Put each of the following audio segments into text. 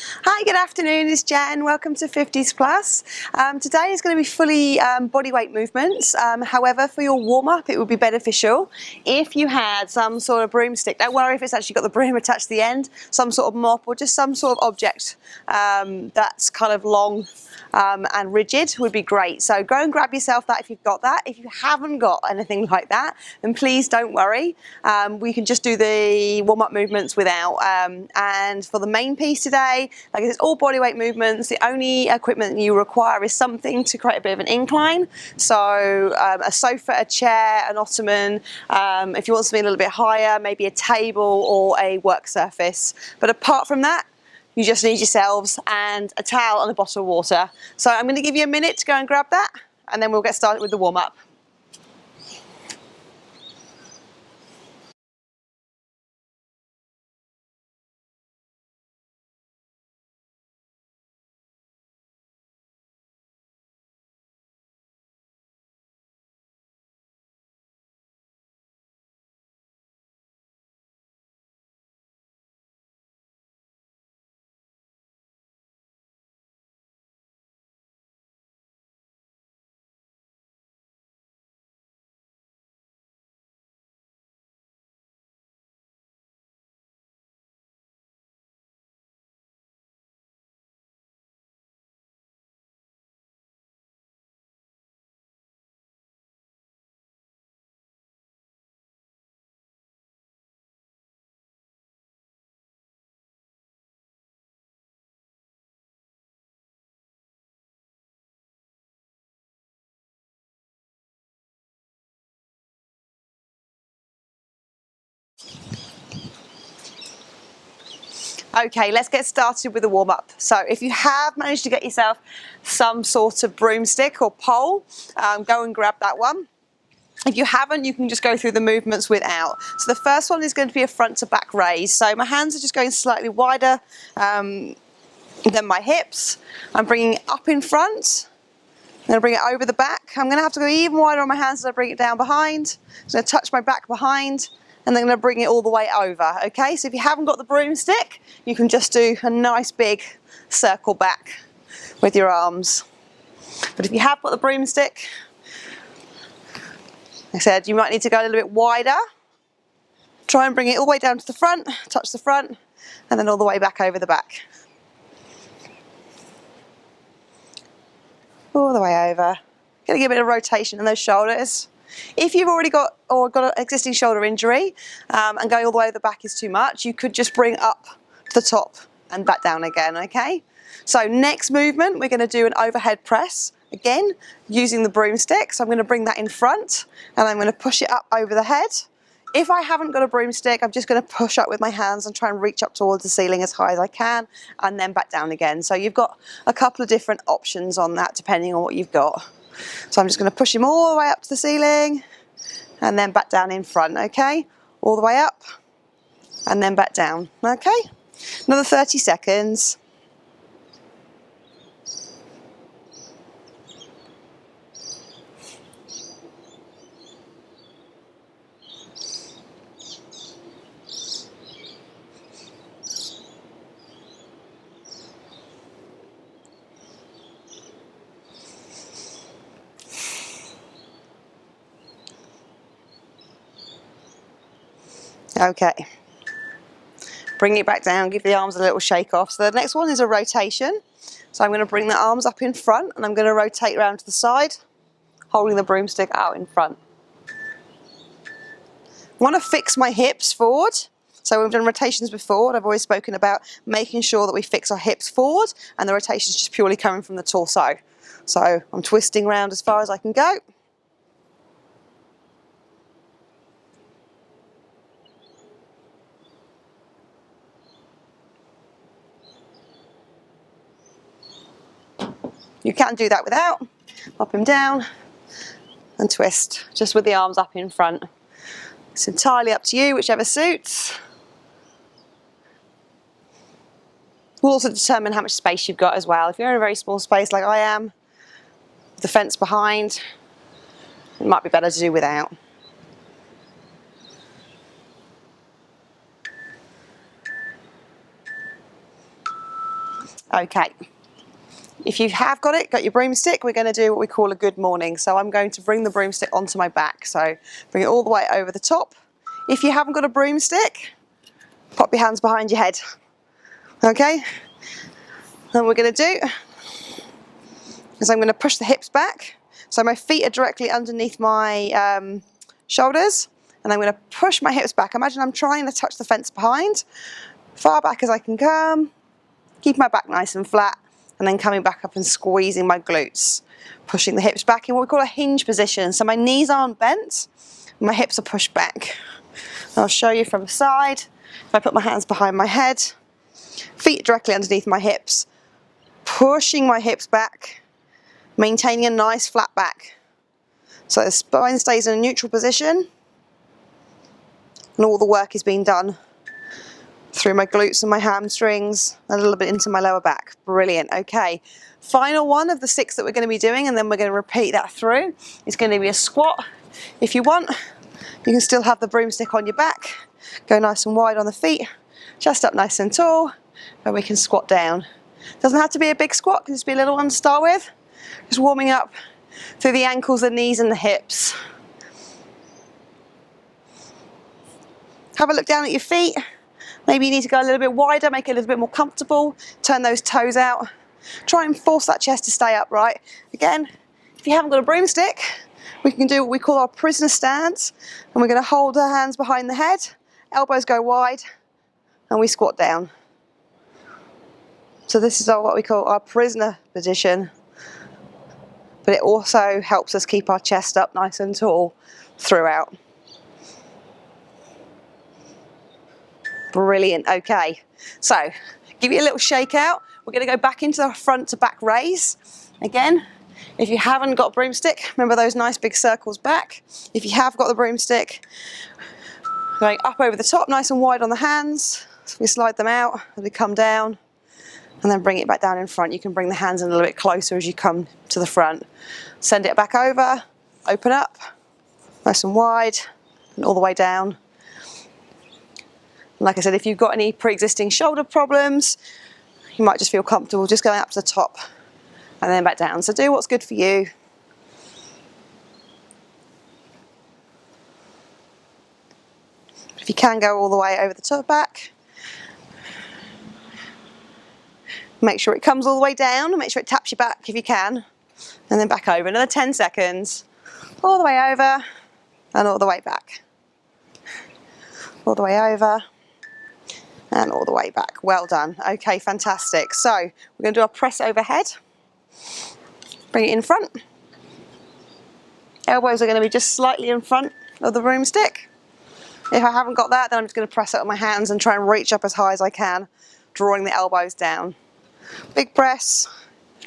Hi, good afternoon, it's Jen. Welcome to 50s Plus. Today is going to be fully body weight movements. However, for your warm-up, it would be beneficial if you had some sort of broomstick. Don't worry if it's actually got the broom attached to the end, some sort of mop or just some sort of object that's kind of long and rigid would be great. So go and grab yourself that if you've got that. If you haven't got anything like that, then please don't worry. We can just do the warm-up movements without. And for the main piece today, like it's all body weight movements. The only equipment you require is something to create a bit of an incline. So a sofa, a chair, an ottoman. If you want something a little bit higher, maybe a table or a work surface. But apart from that, you just need yourselves and a towel and a bottle of water. So I'm going to give you a minute to go and grab that, and then we'll get started with the warm-up. Okay, let's get started with the warm-up. So if you have managed to get yourself some sort of broomstick or pole, go and grab that one. If you haven't, you can just go through the movements without. So the first one is going to be a front to back raise. So my hands are just going slightly wider than my hips. I'm bringing it up in front. I'm going to bring it over the back. I'm going to have to go even wider on my hands as I bring it down behind. I'm going to touch my back behind, and then I'm going to bring it all the way over. Okay, so if you haven't got the broomstick, you can just do a nice big circle back with your arms. But if you have got the broomstick, like I said, you might need to go a little bit wider. Try and bring it all the way down to the front, touch the front, and then all the way back over the back. All the way over. Going to give it a rotation in those shoulders. If you've already got an existing shoulder injury and going all the way to the back is too much, you could just bring up to the top and back down again, okay? So next movement, we're going to do an overhead press. Again, using the broomstick. So I'm going to bring that in front and I'm going to push it up over the head. If I haven't got a broomstick, I'm just going to push up with my hands and try and reach up towards the ceiling as high as I can and then back down again. So you've got a couple of different options on that depending on what you've got. So I'm just going to push him all the way up to the ceiling and then back down in front, okay? All the way up and then back down, okay? Another 30 seconds. Okay, bring it back down, give the arms a little shake off. So the next one is a rotation. So I'm going to bring the arms up in front and I'm going to rotate around to the side, holding the broomstick out in front. I want to fix my hips forward. So we've done rotations before, and I've always spoken about making sure that we fix our hips forward and the rotation is just purely coming from the torso. So I'm twisting around as far as I can go. You can do that without. Up him down and twist, just with the arms up in front. It's entirely up to you, whichever suits. We'll also determine how much space you've got as well. If you're in a very small space like I am, with the fence behind, it might be better to do without. Okay. If you have got your broomstick, we're going to do what we call a good morning. So I'm going to bring the broomstick onto my back. So bring it all the way over the top. If you haven't got a broomstick, pop your hands behind your head. Okay? And what we're going to do is I'm going to push the hips back. So my feet are directly underneath my shoulders. And I'm going to push my hips back. Imagine I'm trying to touch the fence behind. Far back as I can come. Keep my back nice and flat. And then coming back up and squeezing my glutes. Pushing the hips back in what we call a hinge position. So my knees aren't bent. My hips are pushed back. And I'll show you from the side. If I put my hands behind my head. Feet directly underneath my hips. Pushing my hips back. Maintaining a nice flat back. So the spine stays in a neutral position. And all the work is being done through my glutes and my hamstrings, a little bit into my lower back. Brilliant. Okay, final one of the 6 that we're going to be doing, and then we're going to repeat that through. It's going to be a squat. If you want, you can still have the broomstick on your back. Go nice and wide on the feet, chest up nice and tall, and we can squat down. Doesn't have to be a big squat, it can just be a little one to start with. Just warming up through the ankles, the knees and the hips. Have a look down at your feet. Maybe you need to go a little bit wider, make it a little bit more comfortable. Turn those toes out. Try and force that chest to stay upright. Again, if you haven't got a broomstick, we can do what we call our prisoner stance. And we're going to hold our hands behind the head, elbows go wide, and we squat down. So this is what we call our prisoner position. But it also helps us keep our chest up nice and tall throughout. Brilliant. Okay, so give you a little shake out. We're going to go back into the front to back raise. Again, if you haven't got a broomstick, remember those nice big circles back. If you have got the broomstick, going up over the top, nice and wide on the hands. So we slide them out as we come down, and then bring it back down in front. You can bring the hands in a little bit closer as you come to the front. Send it back over, open up, nice and wide, and all the way down. Like I said, if you've got any pre-existing shoulder problems, you might just feel comfortable just going up to the top and then back down. So do what's good for you. If you can go all the way over the top back, make sure it comes all the way down, make sure it taps your back if you can, and then back over. Another 10 seconds, all the way over and all the way back. All the way over. And all the way back. Well done. Okay, fantastic. So we're going to do our press overhead. Bring it in front. Elbows are going to be just slightly in front of the broomstick. If I haven't got that, then I'm just going to press it with my hands and try and reach up as high as I can, drawing the elbows down. Big press,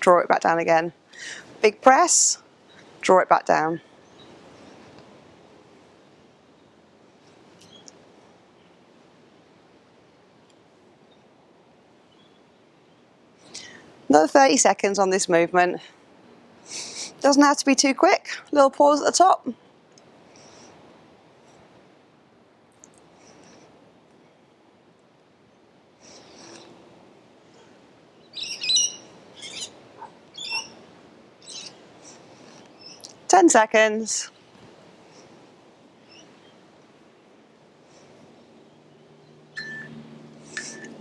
draw it back down again. Big press, draw it back down. Another 30 seconds on this movement. Doesn't have to be too quick. Little pause at the top. Ten seconds.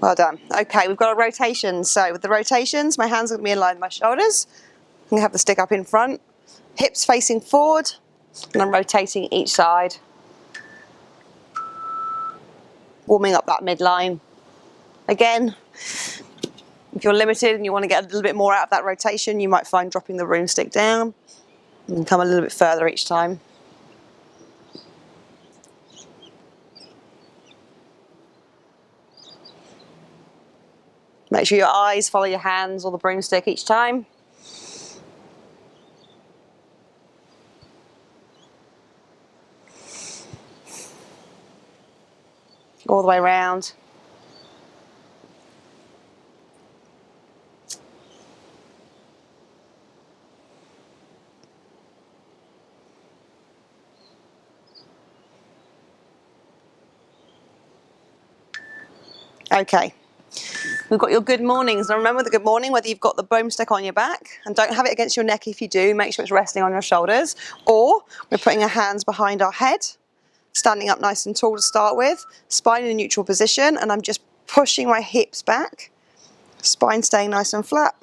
Well done. Okay, we've got our rotations. So with the rotations, my hands are going to be in line with my shoulders. I'm going to have the stick up in front, hips facing forward, and I'm rotating each side. Warming up that midline. Again, if you're limited and you want to get a little bit more out of that rotation, you might find dropping the broomstick down and come a little bit further each time. Make sure your eyes follow your hands or the broomstick each time. All the way around. Okay. We've got your good mornings. Now remember the good morning, whether you've got the broomstick on your back, and don't have it against your neck if you do, make sure it's resting on your shoulders, or we're putting our hands behind our head, standing up nice and tall to start with, spine in a neutral position, and I'm just pushing my hips back, spine staying nice and flat.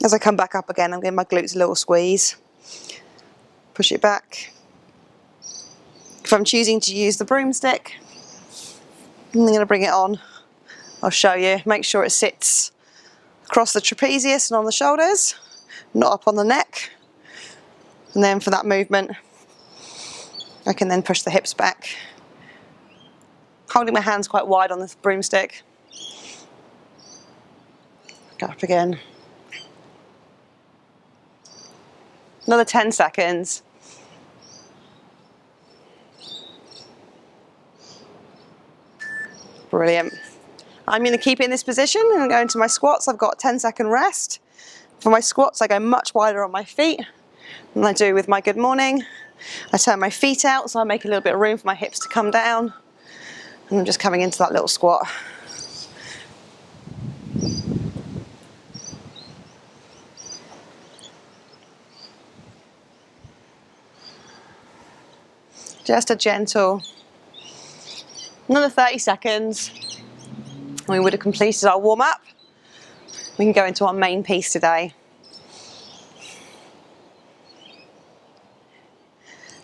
As I come back up again, I'm giving my glutes a little squeeze. Push it back. If I'm choosing to use the broomstick, I'm going to bring it on. I'll show you. Make sure it sits across the trapezius and on the shoulders, not up on the neck. And then for that movement, I can then push the hips back, holding my hands quite wide on the broomstick. Go up again. Another 10 seconds. Brilliant. I'm going to keep it in this position and go into my squats. I've got a 10-second rest. For my squats, I go much wider on my feet than I do with my good morning. I turn my feet out, so I make a little bit of room for my hips to come down. And I'm just coming into that little squat. Just a gentle, another 30 seconds. We would have completed our warm-up. We can go into our main piece today.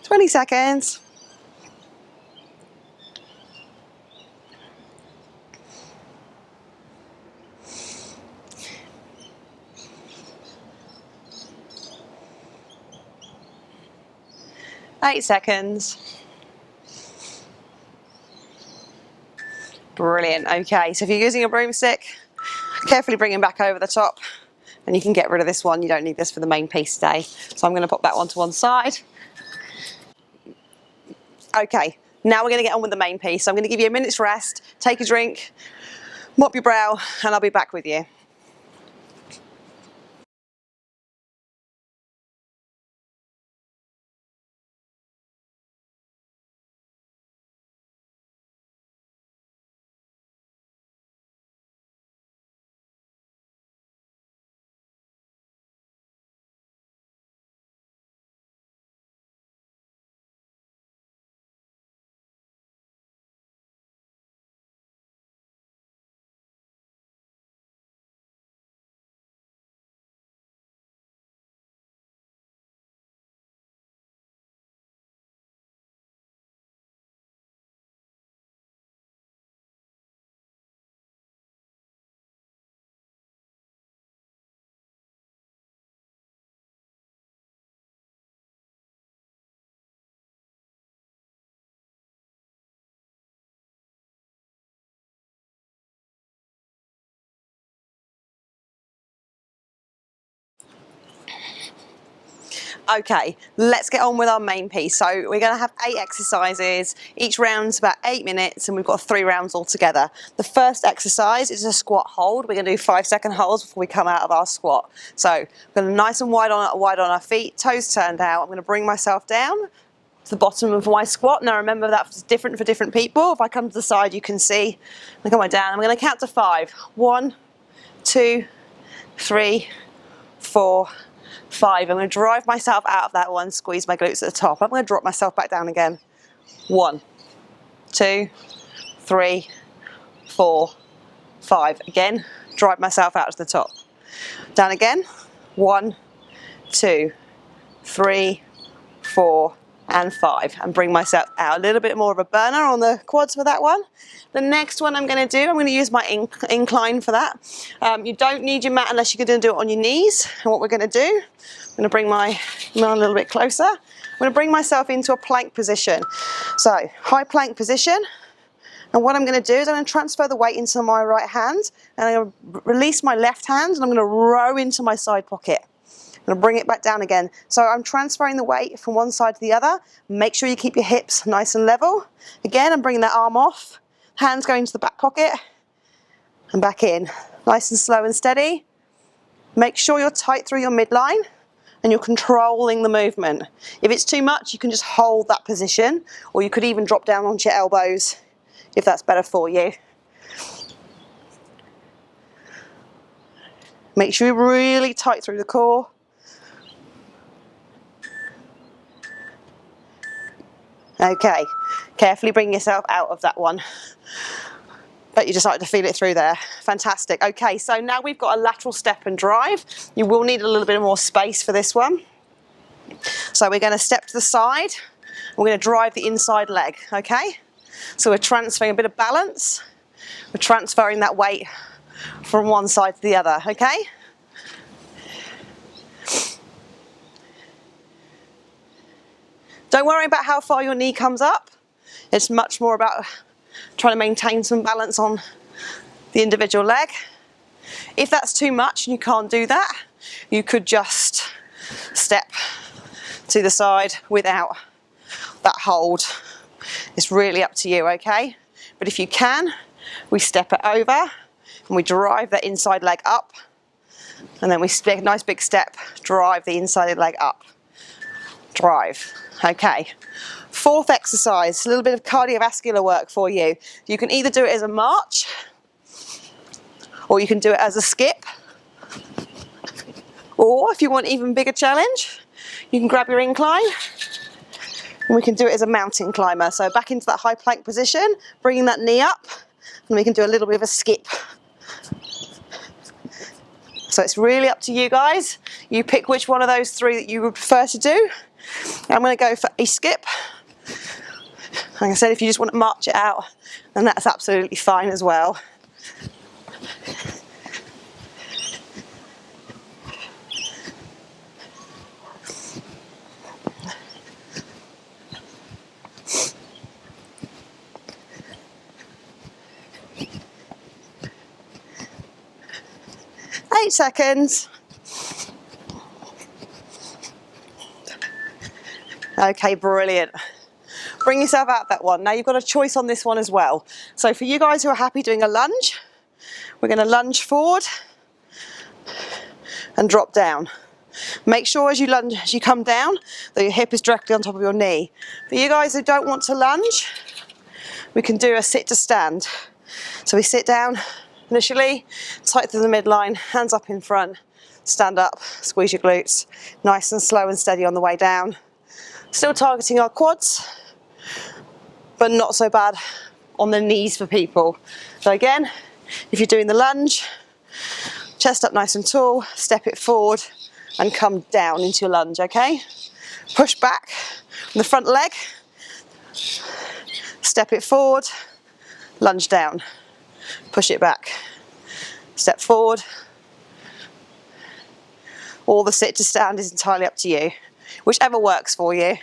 20 seconds. Eight seconds. Brilliant. Okay, so if you're using a broomstick, carefully bring it back over the top, and you can get rid of this one. You don't need this for the main piece today. So I'm going to pop that one to one side. Okay, now we're going to get on with the main piece. So I'm going to give you a minute's rest, take a drink, mop your brow, and I'll be back with you. Okay, let's get on with our main piece. So we're going to have 8 exercises. Each round's about 8 minutes, and we've got 3 rounds altogether. The first exercise is a squat hold. We're going to do 5-second holds before we come out of our squat. So we're going to nice and wide on our feet, toes turned out. I'm going to bring myself down to the bottom of my squat. Now remember, that's different for different people. If I come to the side, you can see. I'm going to come down. I'm going to count to 5. 1, 2, 3, 4, 5. I'm going to drive myself out of that one, squeeze my glutes at the top. I'm going to drop myself back down again. 1, 2, 3, 4, 5. Again, drive myself out to the top. Down again. 1, 2, 3, 4, and 5. And bring myself out. A little bit more of a burner on the quads for that one. The next one I'm going to do, I'm going to use my incline for that. You don't need your mat unless you're going to do it on your knees. And what we're going to do, I'm going to bring my mat a little bit closer. I'm going to bring myself into a plank position. So, high plank position. And what I'm going to do is I'm going to transfer the weight into my right hand. And I'm going to release my left hand and I'm going to row into my side pocket. I'm going to bring it back down again. So I'm transferring the weight from one side to the other. Make sure you keep your hips nice and level. Again, I'm bringing that arm off. Hands going to the back pocket and back in. Nice and slow and steady. Make sure you're tight through your midline and you're controlling the movement. If it's too much, you can just hold that position, or you could even drop down onto your elbows if that's better for you. Make sure you're really tight through the core. Okay, carefully bring yourself out of that one. But you just like to feel it through there. Fantastic. Okay, so now we've got a lateral step and drive. You will need a little bit more space for this one. So we're going to step to the side. We're going to drive the inside leg, okay? So we're transferring a bit of balance. We're transferring that weight from one side to the other, okay? Don't worry about how far your knee comes up. It's much more about trying to maintain some balance on the individual leg. If that's too much and you can't do that, you could just step to the side without that hold. It's really up to you, okay? But if you can, we step it over and we drive that inside leg up, and then we take a nice big step, drive the inside leg up, drive. Okay, fourth exercise, a little bit of cardiovascular work for you. You can either do it as a march, or you can do it as a skip, or if you want even bigger challenge, you can grab your incline, and we can do it as a mountain climber. So back into that high plank position, bringing that knee up, and we can do a little bit of a skip. So it's really up to you guys. You pick which one of those three that you would prefer to do. I'm going to go for a skip. Like I said, if you just want to march it out, then that's absolutely fine as well. Eight seconds. Okay, brilliant. Bring yourself out that one. Now you've got a choice on this one as well. So for you guys who are happy doing a lunge, we're going to lunge forward and drop down. Make sure as you lunge, as you come down, that your hip is directly on top of your knee. For you guys who don't want to lunge, we can do a sit to stand. So we sit down initially, tight to the midline, hands up in front, stand up, squeeze your glutes, nice and slow and steady on the way down. Still targeting our quads, but not so bad on the knees for people. So again, if you're doing the lunge, chest up nice and tall, step it forward and come down into your lunge, okay? Push back on the front leg, step it forward, lunge down, push it back, step forward. Or the sit to stand is entirely up to you. Whichever works for you.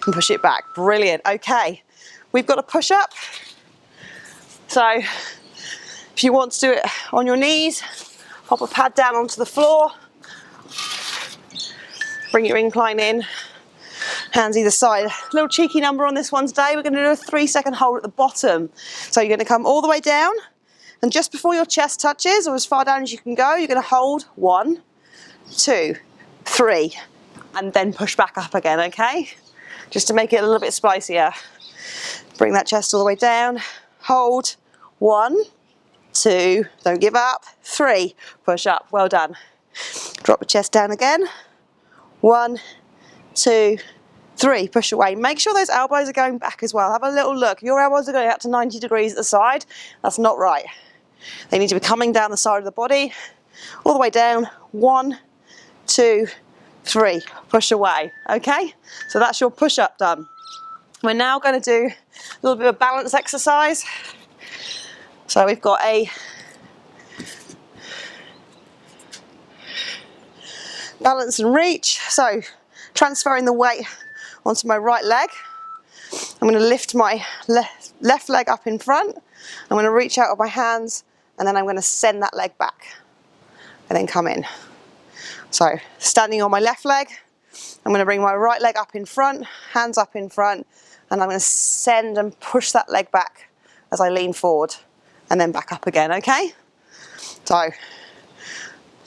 And push it back. Brilliant. Okay, we've got a push up. So if you want to do it on your knees, pop a pad down onto the floor. Bring your incline in. Hands either side. A little cheeky number on this one today. We're going to do a 3-second hold at the bottom. So you're going to come all the way down, and just before your chest touches, or as far down as you can go, you're going to hold 1, 2, 3, and then push back up again, okay? Just to make it a little bit spicier. Bring that chest all the way down, hold, 1, 2, don't give up, 3, push up, well done. Drop the chest down again, 1, 2, 3, push away. Make sure those elbows are going back as well. Have a little look. Your elbows are going out to 90 degrees at the side. That's not right. They need to be coming down the side of the body, all the way down, 1, 2, 3, push away, okay? So that's your push-up done. We're now going to do a little bit of a balance exercise. So we've got a balance and reach. So transferring the weight onto my right leg. I'm going to lift my left leg up in front. I'm going to reach out with my hands, and then I'm going to send that leg back and then come in. So standing on my left leg, I'm going to bring my right leg up in front, hands up in front, and I'm going to send and push that leg back as I lean forward and then back up again, okay? So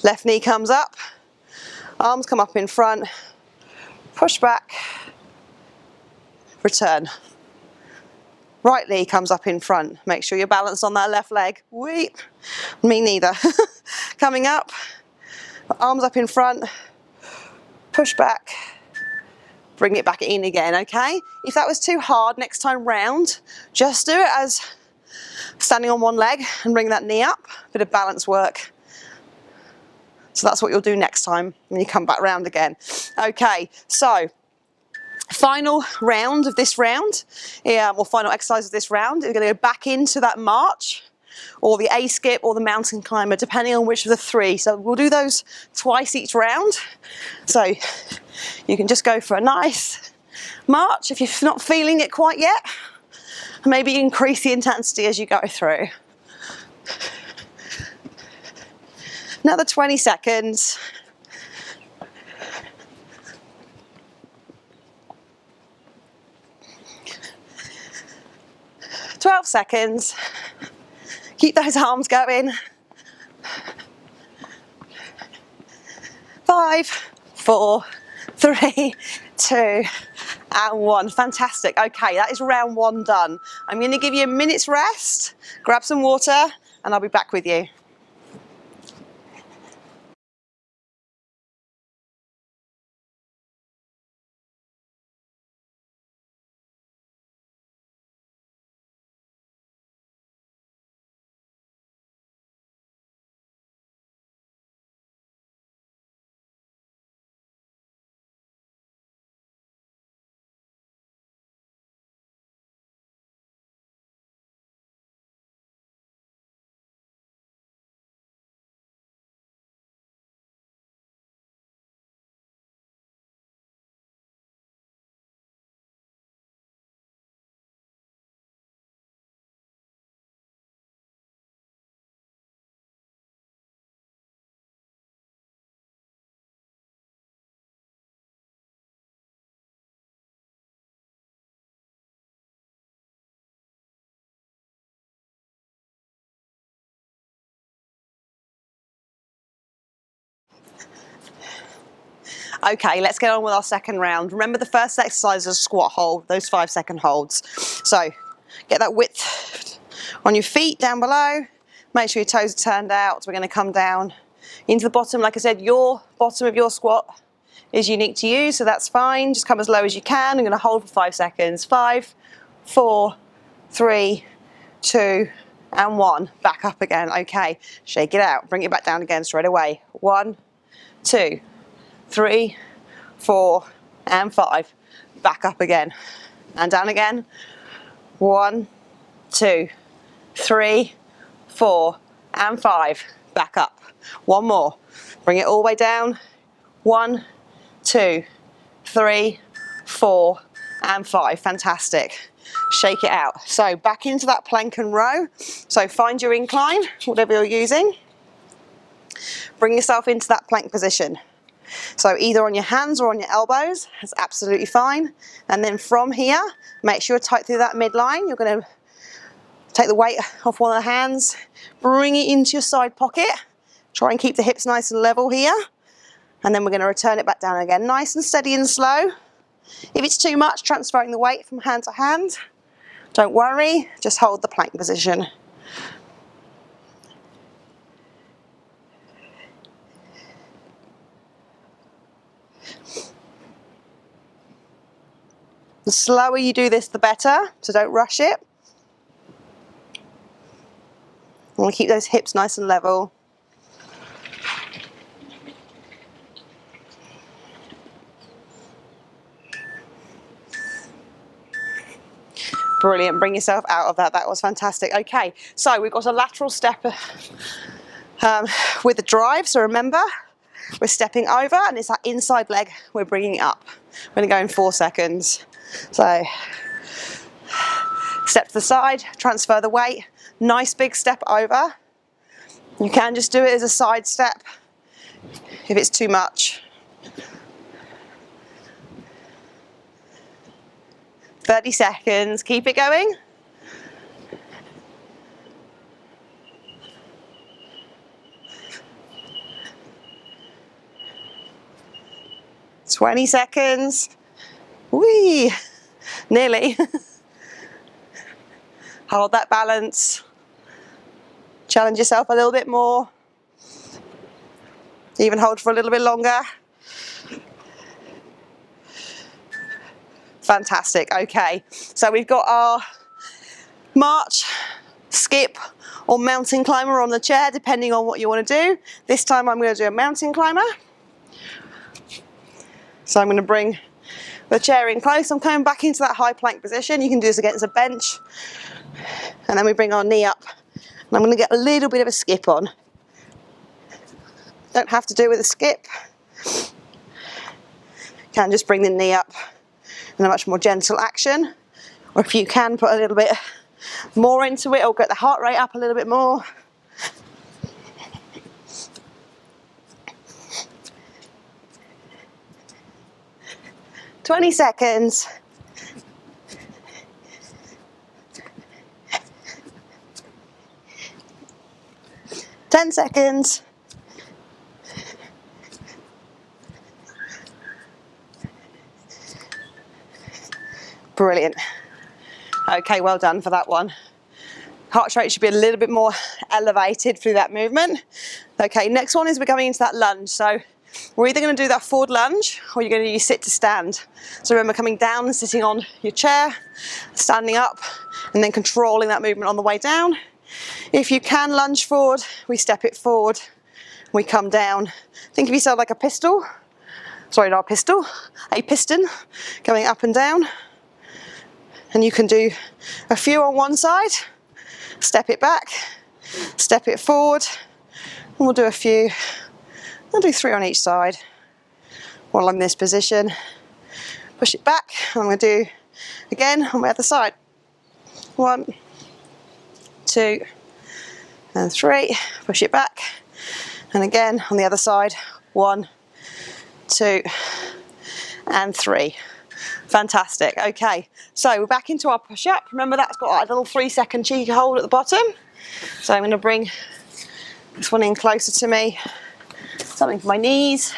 left knee comes up, arms come up in front, push back, return. Right knee comes up in front. Make sure you're balanced on that left leg. Wait, me neither. Coming up, arms up in front, push back, bring it back in again, okay? If that was too hard next time round, just do it as standing on one leg and bring that knee up. Bit of balance work. So that's what you'll do next time when you come back round again. Okay, so final round of this round, or final exercise of this round, we're going to go back into that march or the A skip or the mountain climber, depending on which of the three. So we'll do those twice each round. So you can just go for a nice march if you're not feeling it quite yet. Maybe increase the intensity as you go through. Another 20 seconds. "12 seconds. Keep those arms going. 5, 4, 3, 2, and 1. Fantastic. Okay, that is round 1 done. I'm going to give you a minute's rest, grab some water, and I'll be back with you. Okay, let's get on with our second round. Remember the first exercise is a squat hold, those 5-second holds. So get that width on your feet down below. Make sure your toes are turned out. We're going to come down into the bottom. Like I said, your bottom of your squat is unique to you, so that's fine. Just come as low as you can. I'm going to hold for 5 seconds. 5, 4, 3, 2, and 1. Back up again. Okay, shake it out. Bring it back down again straight away. 1, 2, 3, 4, and 5. Back up again and down again. 1, 2, 3, 4, and 5. Back up. One more. Bring it all the way down. 1, 2, 3, 4, and 5. Fantastic. Shake it out. So back into that plank and row. So find your incline, whatever you're using. Bring yourself into that plank position. So either on your hands or on your elbows, that's absolutely fine. And then from here, make sure you're tight through that midline. You're going to take the weight off one of the hands, bring it into your side pocket. Try and keep the hips nice and level here. And then we're going to return it back down again, nice and steady and slow. If it's too much, transferring the weight from hand to hand, don't worry, just hold the plank position. The slower you do this, the better, so don't rush it. You want to keep those hips nice and level. Brilliant, bring yourself out of that. That was fantastic. Okay, so we've got a lateral step with the drive, so remember, we're stepping over and it's that inside leg we're bringing up. We're going to go in 4 seconds. So, step to the side, transfer the weight, nice big step over. You can just do it as a side step if it's too much. 30 seconds, keep it going. Twenty seconds. Whee! Nearly. Hold that balance. Challenge yourself a little bit more. Even hold for a little bit longer. Fantastic. Okay, so we've got our march, skip, or mountain climber on the chair, depending on what you want to do. This time I'm going to do a mountain climber. So I'm going to bring the chair in close. I'm coming back into that high plank position. You can do this against a bench. And then we bring our knee up. And I'm going to get a little bit of a skip on. Don't have to do it with a skip. Can just bring the knee up in a much more gentle action. Or if you can, put a little bit more into it or get the heart rate up a little bit more. "20 seconds. "10 seconds. Brilliant. Okay, well done for that one. Heart rate should be a little bit more elevated through that movement. Okay, next one is we're going into that lunge. So we're either going to do that forward lunge or you're going to use sit to stand. So remember, coming down and sitting on your chair, standing up, and then controlling that movement on the way down. If you can lunge forward, we step it forward, we come down. Think of yourself like a pistol. Sorry, not a pistol, a piston going up and down. And you can do a few on one side, step it back, step it forward, and we'll do a few. I'll do 3 on each side while I'm in this position. Push it back, and I'm going to do again on my other side. 1, 2, and 3. Push it back, and again on the other side. 1, 2, and 3. Fantastic. Okay, so we're back into our push-up. Remember, that's got a little 3-second cheeky hold at the bottom. So I'm going to bring this one in closer to me. Something for my knees.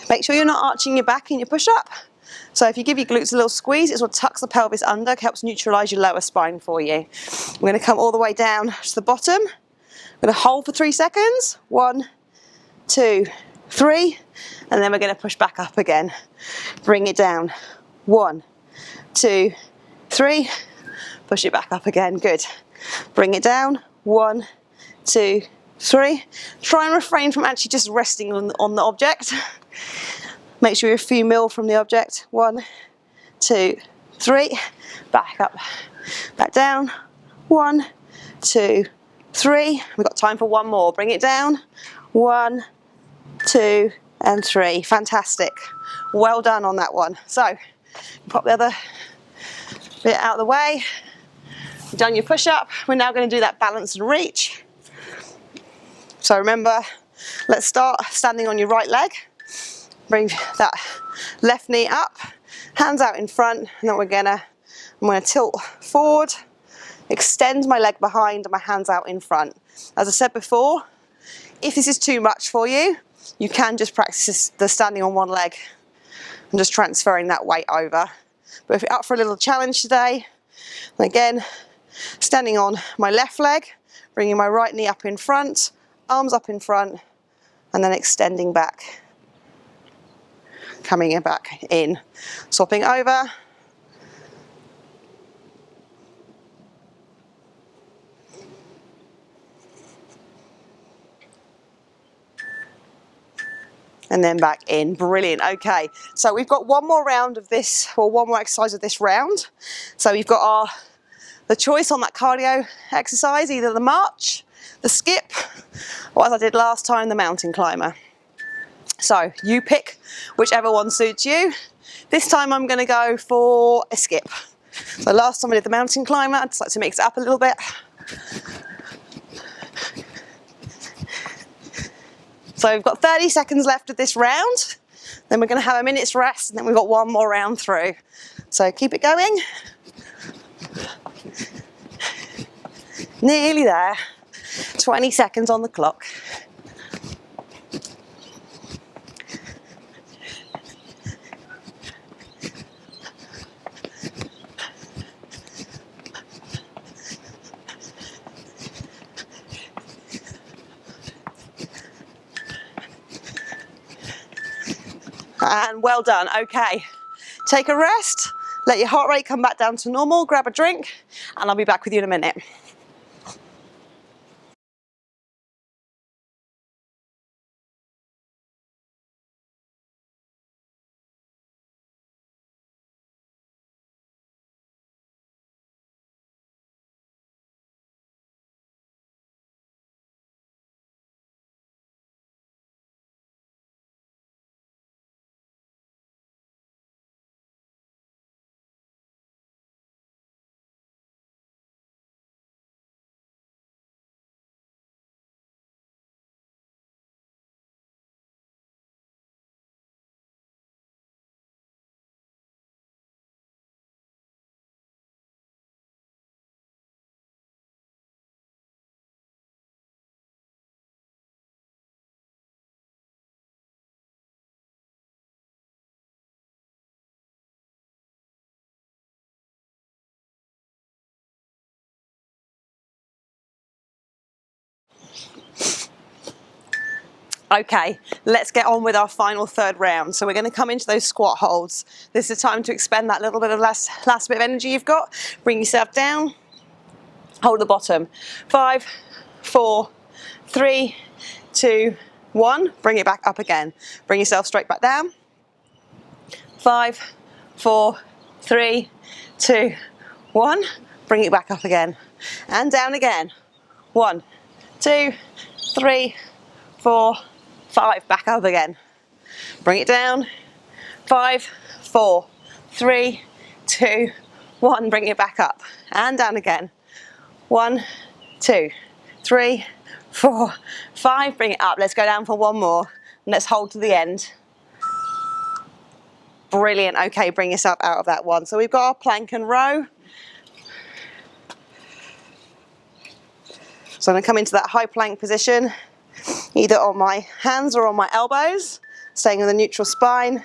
Make sure you're not arching your back in your push-up. So if you give your glutes a little squeeze, it sort of tucks the pelvis under, helps neutralise your lower spine for you. We're going to come all the way down to the bottom. We're going to hold for 3 seconds. 1, 2, 3, and then we're going to push back up again. Bring it down. 1, 2, 3. Push it back up again. Good. Bring it down. 1, 2, 3. Try and refrain from actually just resting on the object. Make sure you're a few mil from the object. 1, 2, 3. Back up. Back down. 1, 2, 3. We've got time for one more. Bring it down. 1, 2, and 3. Fantastic. Well done on that one. So, pop the other bit out of the way. You've done your push-up. We're now going to do that balance and reach. So remember, let's start standing on your right leg. Bring that left knee up, hands out in front, and then I'm going to tilt forward, extend my leg behind and my hands out in front. As I said before, if this is too much for you, you can just practice the standing on one leg and just transferring that weight over. But if you're up for a little challenge today, again, standing on my left leg, bringing my right knee up in front, arms up in front, and then extending back. Coming back in, swapping over. And then back in. Brilliant. Okay, so we've got one more round of this, or one more exercise of this round. So we've got the choice on that cardio exercise, either the march, the skip, or as I did last time, the mountain climber. So you pick whichever one suits you. This time I'm going to go for a skip. So last time I did the mountain climber, I'd just like to mix it up a little bit. So we've got 30 seconds left of this round. Then we're going to have a minute's rest, and then we've got one more round through. So keep it going. Nearly there. 20 seconds on the clock. And well done. Okay, take a rest, let your heart rate come back down to normal, grab a drink, and I'll be back with you in a minute. Okay, let's get on with our final third round. So we're going to come into those squat holds. This is time to expend that little bit of last bit of energy you've got. Bring yourself down, hold the bottom. 5, 4, 3, 2, 1. Bring it back up again. Bring yourself straight back down. 5, 4, 3, 2, 1. Bring it back up again. And down again. 1, 2, 3, 4, 5. Back up again. Bring it down. 5, 4, 3, 2, 1. Bring it back up. And down again. 1, 2, 3, 4, 5. Bring it up. Let's go down for one more. And let's hold to the end. Brilliant. Okay, bring yourself out of that one. So we've got our plank and row. So I'm going to come into that high plank position, either on my hands or on my elbows, staying on the neutral spine.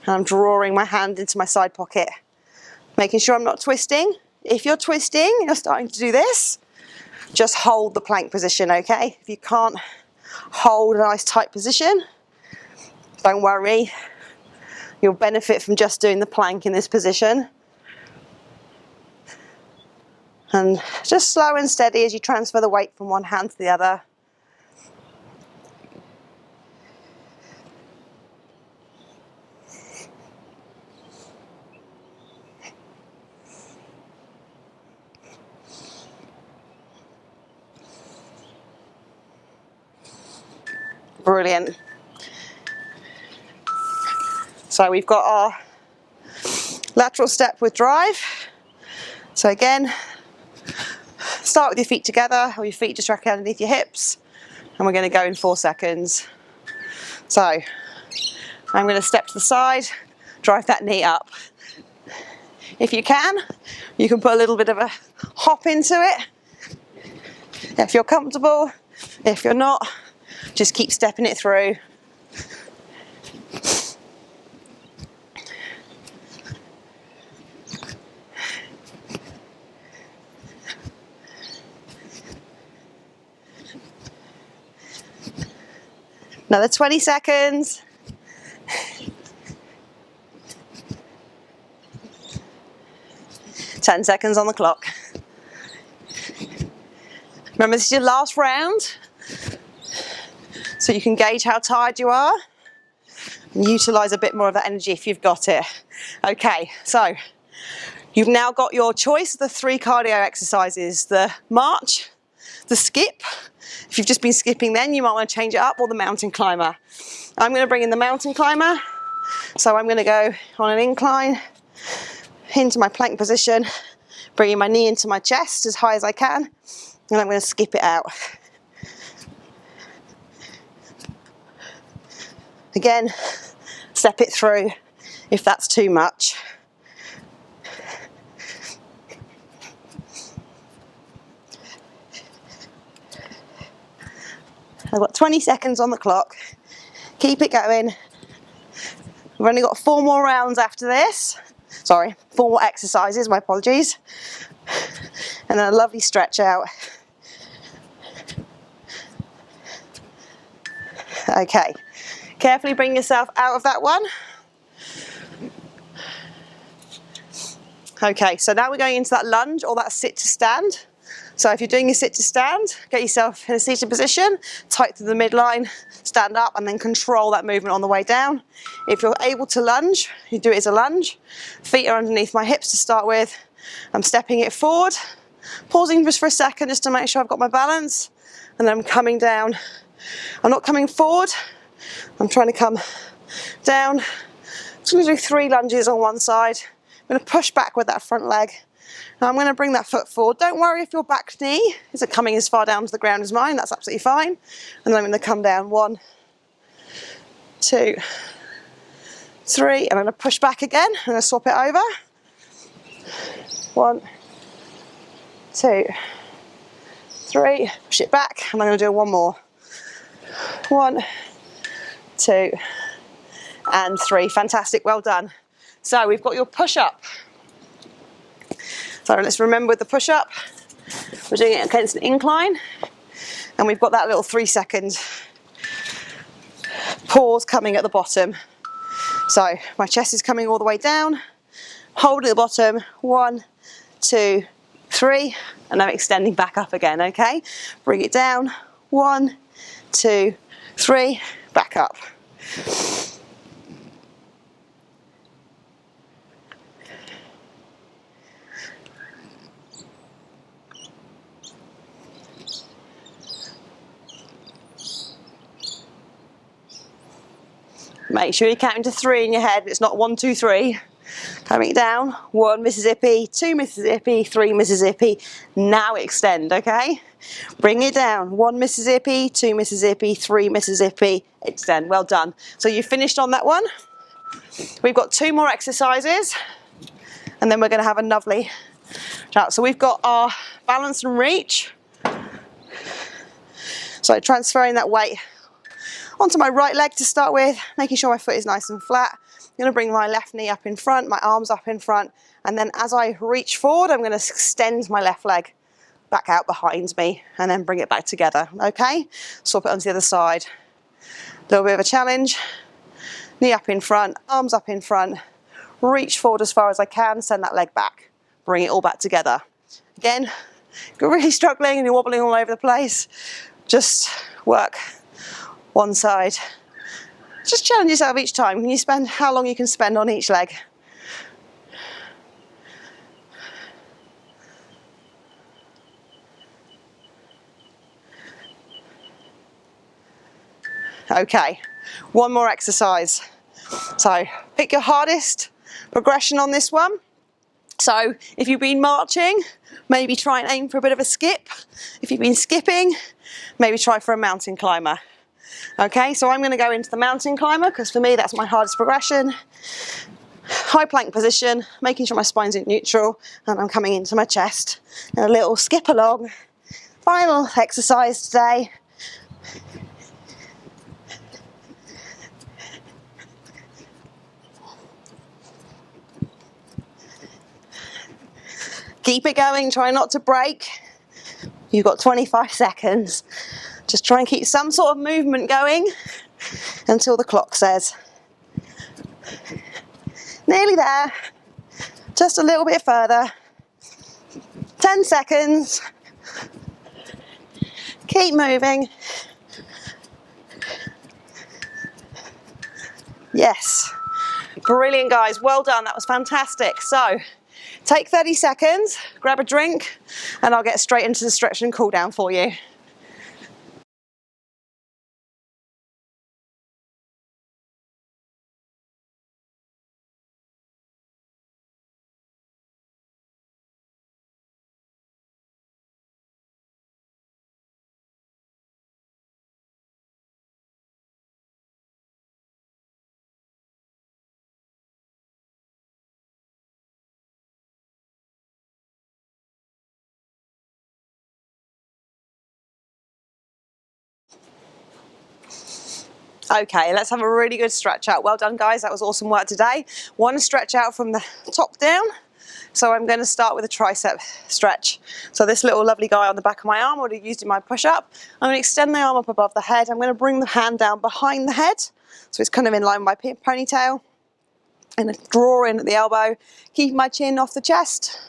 And I'm drawing my hand into my side pocket, making sure I'm not twisting. If you're twisting, you're starting to do this, just hold the plank position, okay? If you can't hold a nice tight position, don't worry. You'll benefit from just doing the plank in this position. And just slow and steady as you transfer the weight from one hand to the other. Brilliant. So we've got our lateral step with drive. So again, start with your feet together, or your feet just wrapped underneath your hips, and we're going to go in 4 seconds. So I'm going to step to the side, drive that knee up. If you can put a little bit of a hop into it. If you're comfortable, if you're not, just keep stepping it through. Another 20 seconds. Ten seconds on the clock. Remember, this is your last round, so you can gauge how tired you are and utilize a bit more of that energy if you've got it. Okay, so you've now got your choice of the 3 cardio exercises: the march, the skip. If you've just been skipping, then you might want to change it up, or the mountain climber. I'm going to bring in the mountain climber. So I'm going to go on an incline into my plank position, bringing my knee into my chest as high as I can, and I'm going to skip it out. Again, step it through if that's too much. I've got 20 seconds on the clock. Keep it going. We've only got 4 more rounds after this. Sorry, 4 more exercises, my apologies. And then a lovely stretch out. Okay, carefully bring yourself out of that one. Okay, so now we're going into that lunge or that sit to stand. So if you're doing your sit to stand, get yourself in a seated position, tight to the midline, stand up and then control that movement on the way down. If you're able to lunge, you do it as a lunge. Feet are underneath my hips to start with. I'm stepping it forward, pausing just for a second just to make sure I've got my balance, and then I'm coming down. I'm not coming forward, I'm trying to come down. I'm just going to do 3 lunges on one side. I'm going to push back with that front leg. Now I'm going to bring that foot forward. Don't worry if your back knee isn't coming as far down to the ground as mine, that's absolutely fine. And then I'm going to come down 1, 2, 3, and I'm going to push back again. I'm going to swap it over. 1, 2, 3, push it back, and I'm going to do one more. 1, 2, and 3. Fantastic, well done. So we've got your push-up. So let's remember with the push-up, we're doing it against an incline, and we've got that little 3-second pause coming at the bottom. So my chest is coming all the way down, holding at the bottom, 1, 2, 3, and I'm extending back up again, okay? Bring it down, 1, 2, 3, back up. Make sure you're counting to 3 in your head. It's not 1, 2, 3. Coming down, 1 Mississippi, 2 Mississippi, 3 Mississippi. Now extend, okay? Bring it down, 1 Mississippi, 2 Mississippi, 3 Mississippi, extend. Well done. So you finished on that one. We've got 2 more exercises, and then we're going to have a lovely chat. So we've got our balance and reach. So transferring that weight onto my right leg to start with, making sure my foot is nice and flat. I'm going to bring my left knee up in front, my arms up in front, and then as I reach forward, I'm going to extend my left leg back out behind me and then bring it back together, okay? Swap it onto the other side. A little bit of a challenge. Knee up in front, arms up in front, reach forward as far as I can, send that leg back, bring it all back together. Again, if you're really struggling and you're wobbling all over the place, just work one side. Just challenge yourself each time. Can you spend how long you can spend on each leg? Okay, one more exercise. So pick your hardest progression on this one. So if you've been marching, maybe try and aim for a bit of a skip. If you've been skipping, maybe try for a mountain climber. Okay, so I'm going to go into the mountain climber because for me that's my hardest progression. High plank position, making sure my spine's in neutral, and I'm coming into my chest. And a little skip along. Final exercise today. Keep it going, try not to break. You've got 25 seconds. Just try and keep some sort of movement going until the clock says. Nearly there. Just a little bit further. 10 seconds. Keep moving. Yes. Brilliant, guys. Well done. That was fantastic. So, take 30 seconds, grab a drink, and I'll get straight into the stretch and cool down for you. Okay, let's have a really good stretch out. Well done, guys. That was awesome work today. Want to stretch out from the top down. So I'm going to start with a tricep stretch. So this little lovely guy on the back of my arm, I would have used in my push-up. I'm going to extend my arm up above the head. I'm going to bring the hand down behind the head. So it's kind of in line with my ponytail. and draw in at the elbow, keeping my chin off the chest.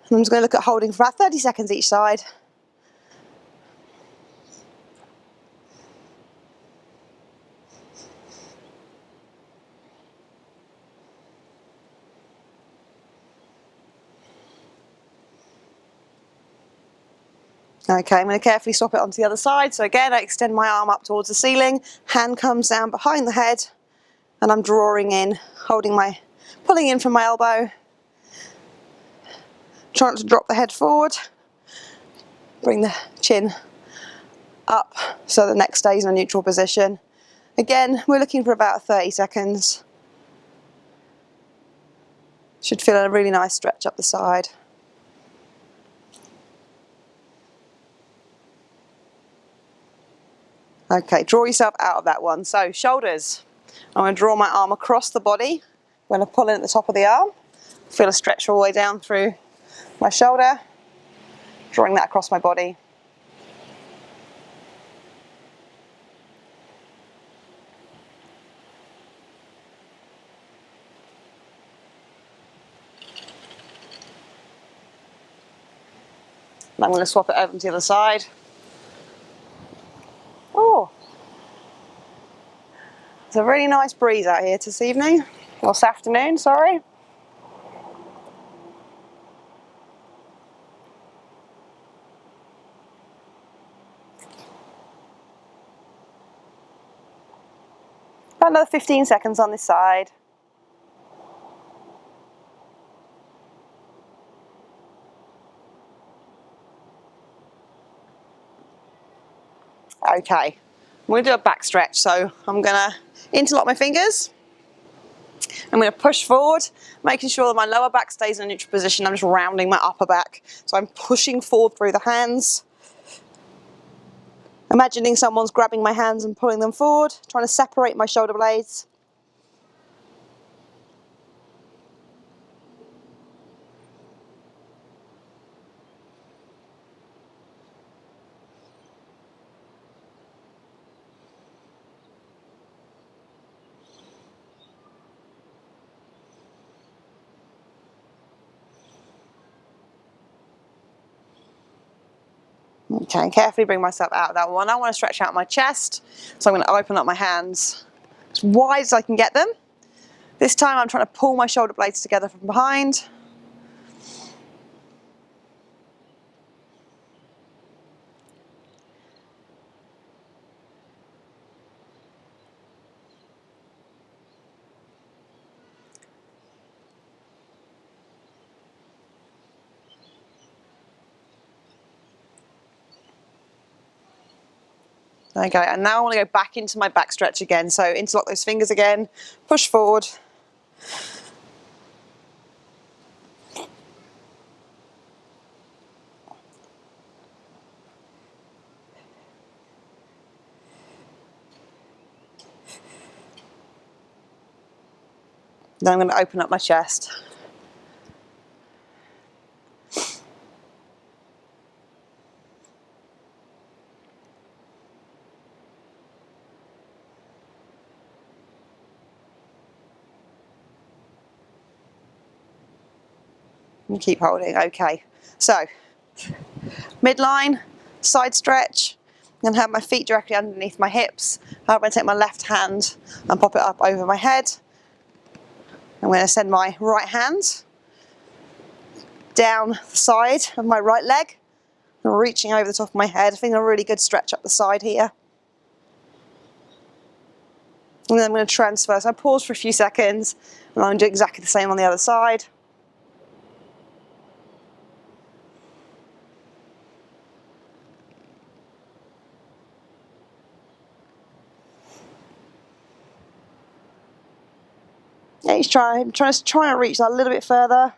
And I'm just going to look at holding for about 30 seconds each side. Okay, I'm going to carefully swap it onto the other side. So again, I extend my arm up towards the ceiling, hand comes down behind the head, and I'm drawing in, pulling in from my elbow, trying to drop the head forward, bring the chin up so the neck stays in a neutral position. Again, we're looking for about 30 seconds. Should feel a really nice stretch up the side. Okay, draw yourself out of that one. So shoulders. I'm going to draw my arm across the body. I'm going to pull in at the top of the arm. Feel a stretch all the way down through my shoulder. Drawing that across my body. And I'm going to swap it over to the other side. Oh, it's a really nice breeze out here this evening, or this afternoon, sorry. About another 15 seconds on this side. Okay, I'm going to do a back stretch, so I'm going to interlock my fingers. I'm going to push forward, making sure that my lower back stays in a neutral position. I'm just rounding my upper back. So I'm pushing forward through the hands. Imagining someone's grabbing my hands and pulling them forward, trying to separate my shoulder blades. Okay, carefully bring myself out of that one. I want to stretch out my chest, so I'm going to open up my hands as wide as I can get them. This time I'm trying to pull my shoulder blades together from behind. Okay, and now I want to go back into my back stretch again. So interlock those fingers again, push forward. Then I'm going to open up my chest. And keep holding. Okay, so midline, side stretch. I'm going to have my feet directly underneath my hips. I'm going to take my left hand and pop it up over my head. I'm going to send my right hand down the side of my right leg. I'm reaching over the top of my head, feeling a really good stretch up the side here. And then I'm going to transfer. So I pause for a few seconds, and I'm going to do exactly the same on the other side. Each try, I'm trying to reach that a little bit further.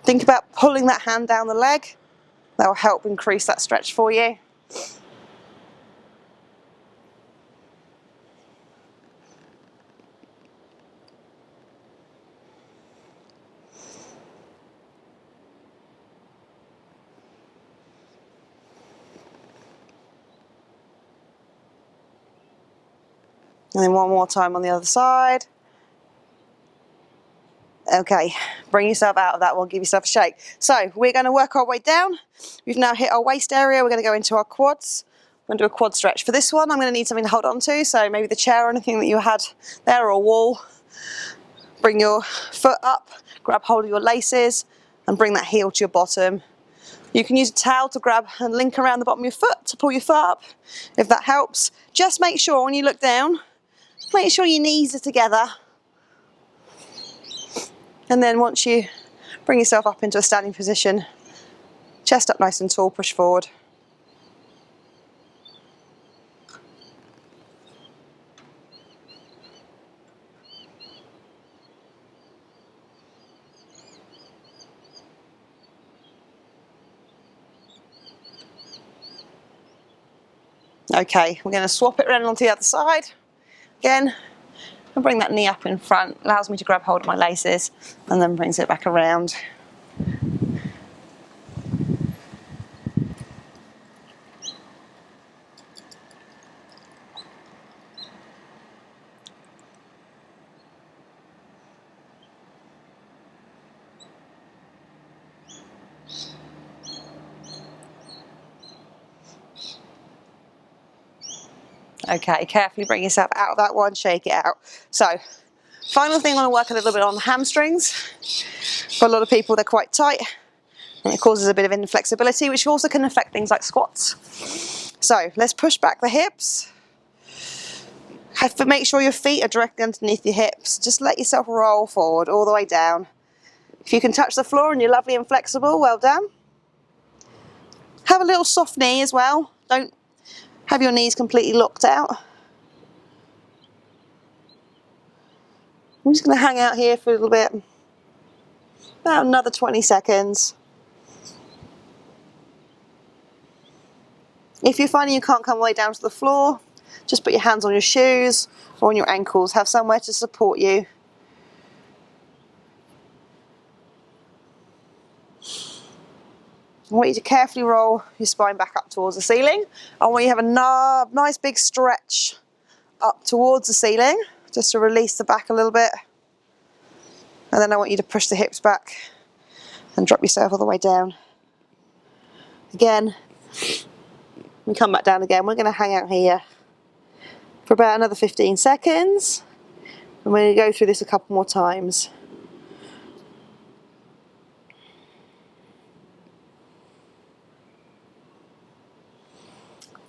Think about pulling that hand down the leg. That will help increase that stretch for you. And then one more time on the other side. Okay, bring yourself out of that one, give yourself a shake. So we're going to work our way down. We've now hit our waist area, we're going to go into our quads. I'm going to do a quad stretch. For this one, I'm going to need something to hold on to, so maybe the chair or anything that you had there, or a wall. Bring your foot up, grab hold of your laces, and bring that heel to your bottom. You can use a towel to grab and link around the bottom of your foot to pull your foot up, if that helps. Just make sure when you look down, make sure your knees are together. And then once you bring yourself up into a standing position, chest up nice and tall, push forward. Okay, we're going to swap it around onto the other side. Again, and bring that knee up in front, allows me to grab hold of my laces, and then brings it back around. Okay, carefully bring yourself out of that one, shake it out. So, final thing, I want to work a little bit on the hamstrings. For a lot of people, they're quite tight, and it causes a bit of inflexibility, which also can affect things like squats. So, let's push back the hips. Have to make sure your feet are directly underneath your hips. Just let yourself roll forward all the way down. If you can touch the floor and you're lovely and flexible, well done. Have a little soft knee as well. Don't have your knees completely locked out. I'm just going to hang out here for a little bit. About another 20 seconds. If you're finding you can't come all the way down to the floor, just put your hands on your shoes or on your ankles. Have somewhere to support you. I want you to carefully roll your spine back up towards the ceiling. I want you to have a nice big stretch up towards the ceiling, just to release the back a little bit. And then I want you to push the hips back and drop yourself all the way down. Again, and come back down again. We're going to hang out here for about another 15 seconds. And we're going to go through this a couple more times.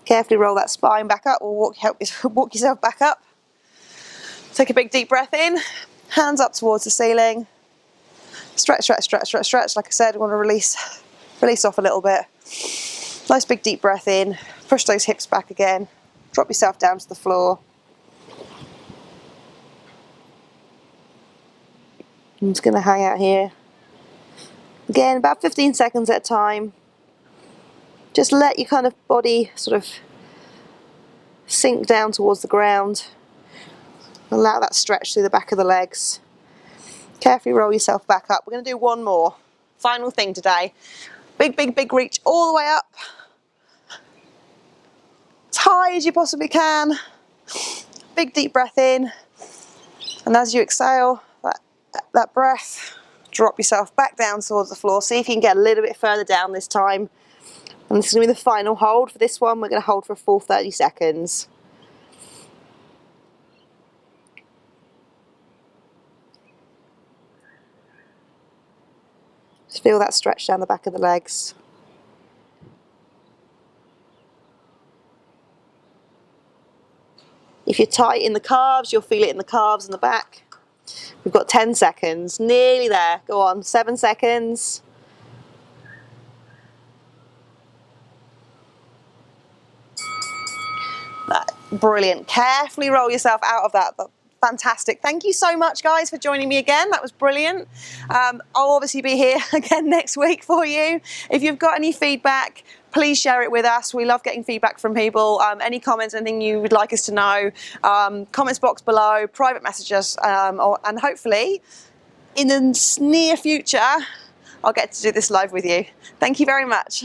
Carefully roll that spine back up, or walk yourself back up. Take a big deep breath in, hands up towards the ceiling. Stretch, stretch, stretch, stretch, stretch. Like I said, we want to release off a little bit. Nice big deep breath in, push those hips back again, drop yourself down to the floor. I'm just going to hang out here. Again, about 15 seconds at a time. Just let your kind of body sort of sink down towards the ground. Allow that stretch through the back of the legs. Carefully roll yourself back up. We're going to do one more. Final thing today. Big, big, big reach all the way up. As high as you possibly can. Big deep breath in. And as you exhale that breath, drop yourself back down towards the floor. See if you can get a little bit further down this time. And this is going to be the final hold for this one. We're going to hold for a full 30 seconds. Just feel that stretch down the back of the legs. If you're tight in the calves, you'll feel it in the calves and the back. We've got 10 seconds, nearly there. Go on, 7 seconds. Brilliant. Carefully roll yourself out of that. Fantastic. Thank you so much, guys, for joining me again. That was brilliant. I'll obviously be here again next week for you. If you've got any feedback, please share it with us. We love getting feedback from people. Any comments, anything you would like us to know, comments box below, private messages, and hopefully in the near future, I'll get to do this live with you. Thank you very much.